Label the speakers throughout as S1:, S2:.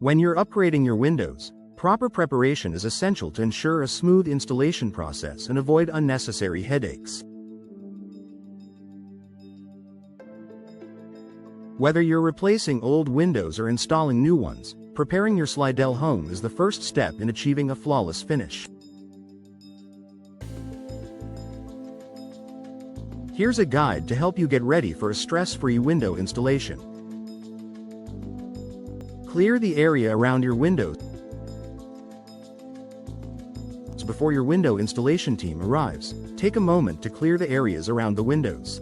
S1: When you're upgrading your windows, proper preparation is essential to ensure a smooth installation process and avoid unnecessary headaches. Whether you're replacing old windows or installing new ones, preparing your Slidell home is the first step in achieving a flawless finish. Here's a guide to help you get ready for a stress-free window installation. Clear the area around your windows before your window installation team arrives. Take a moment to clear the areas around the windows.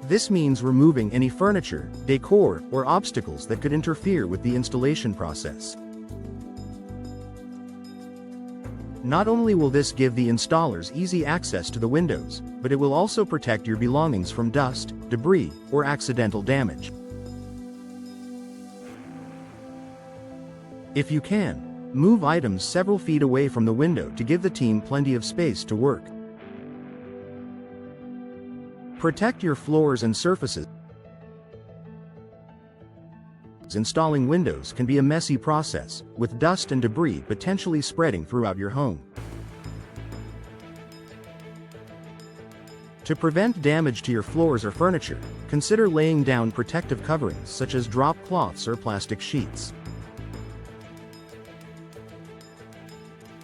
S1: This means removing any furniture, decor, or obstacles that could interfere with the installation process. Not only will this give the installers easy access to the windows, but it will also protect your belongings from dust, debris, or accidental damage. If you can, move items several feet away from the window to give the team plenty of space to work. Protect your floors and surfaces. Installing windows can be a messy process, with dust and debris potentially spreading throughout your home. To prevent damage to your floors or furniture, consider laying down protective coverings such as drop cloths or plastic sheets.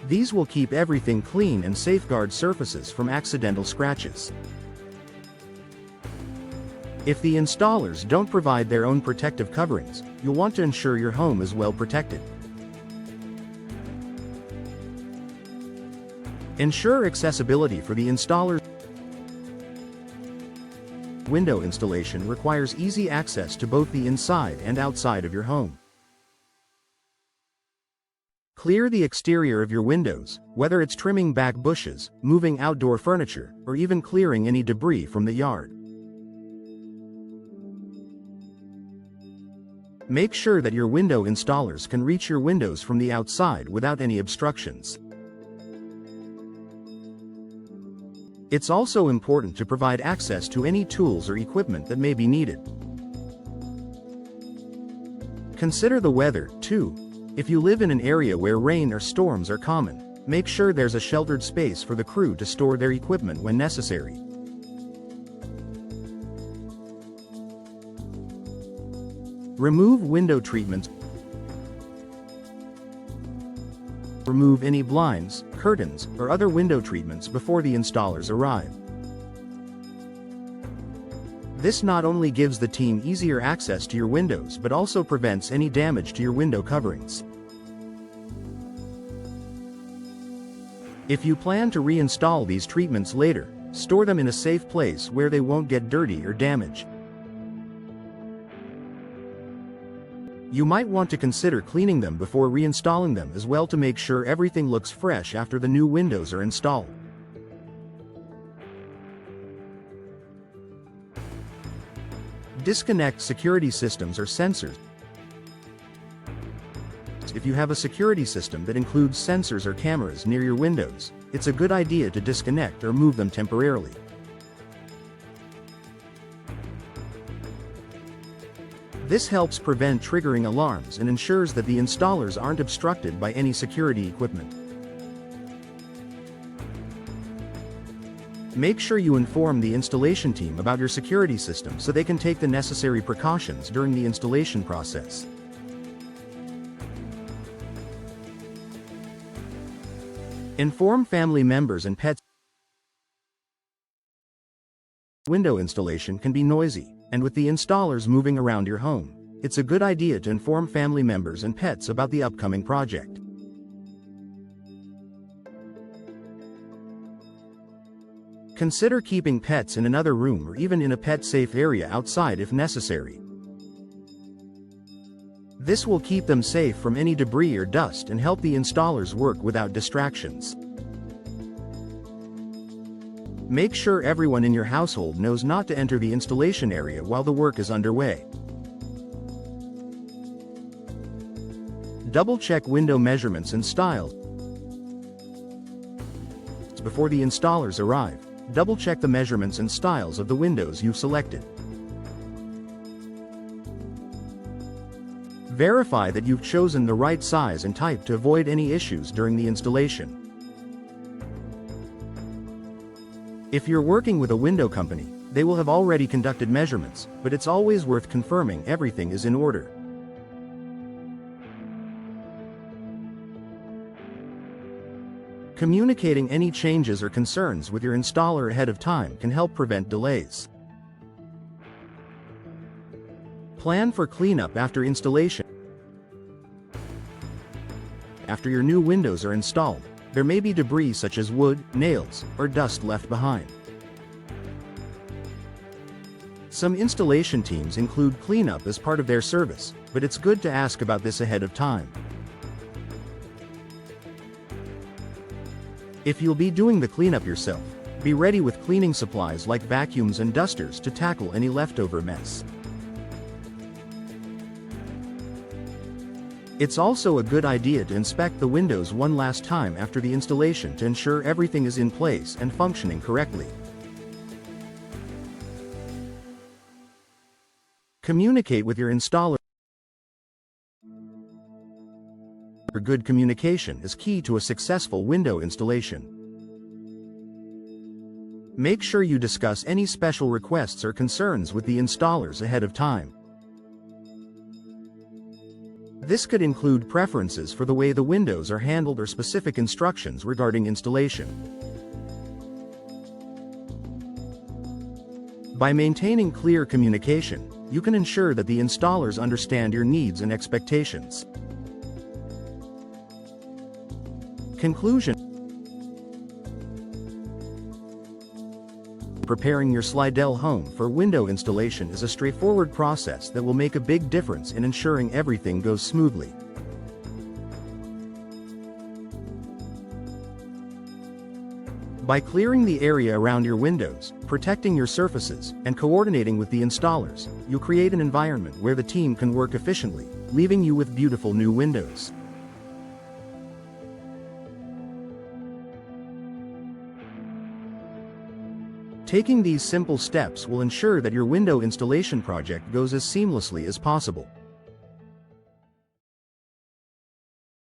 S1: These will keep everything clean and safeguard surfaces from accidental scratches. If the installers don't provide their own protective coverings, you'll want to ensure your home is well protected. Ensure accessibility for the installers. Window installation requires easy access to both the inside and outside of your home. Clear the exterior of your windows, whether it's trimming back bushes, moving outdoor furniture, or even clearing any debris from the yard. Make sure that your window installers can reach your windows from the outside without any obstructions. It's also important to provide access to any tools or equipment that may be needed. Consider the weather, too. If you live in an area where rain or storms are common, make sure there's a sheltered space for the crew to store their equipment when necessary. Remove window treatments. Remove any blinds, curtains, or other window treatments before the installers arrive. This not only gives the team easier access to your windows but also prevents any damage to your window coverings. If you plan to reinstall these treatments later, store them in a safe place where they won't get dirty or damaged. You might want to consider cleaning them before reinstalling them as well to make sure everything looks fresh after the new windows are installed. Disconnect security systems or sensors. If you have a security system that includes sensors or cameras near your windows, it's a good idea to disconnect or move them temporarily. This helps prevent triggering alarms and ensures that the installers aren't obstructed by any security equipment. Make sure you inform the installation team about your security system so they can take the necessary precautions during the installation process. Inform family members and pets. Window installation can be noisy, and with the installers moving around your home, it's a good idea to inform family members and pets about the upcoming project. Consider keeping pets in another room or even in a pet-safe area outside if necessary. This will keep them safe from any debris or dust and help the installers work without distractions. Make sure everyone in your household knows not to enter the installation area while the work is underway. Double-check window measurements and styles. Before the installers arrive, double-check the measurements and styles of the windows you've selected. Verify that you've chosen the right size and type to avoid any issues during the installation. If you're working with a window company, they will have already conducted measurements, but it's always worth confirming everything is in order. Communicating any changes or concerns with your installer ahead of time can help prevent delays. Plan for cleanup after installation. After your new windows are installed, there may be debris such as wood, nails, or dust left behind. Some installation teams include cleanup as part of their service, but it's good to ask about this ahead of time. If you'll be doing the cleanup yourself, be ready with cleaning supplies like vacuums and dusters to tackle any leftover mess. It's also a good idea to inspect the windows one last time after the installation to ensure everything is in place and functioning correctly. Communicate with your installer. Good communication is key to a successful window installation. Make sure you discuss any special requests or concerns with the installers ahead of time. This could include preferences for the way the windows are handled or specific instructions regarding installation. By maintaining clear communication, you can ensure that the installers understand your needs and expectations. Conclusion. Preparing your Slidell home for window installation is a straightforward process that will make a big difference in ensuring everything goes smoothly. By clearing the area around your windows, protecting your surfaces, and coordinating with the installers, you'll create an environment where the team can work efficiently, leaving you with beautiful new windows. Taking these simple steps will ensure that your window installation project goes as seamlessly as possible.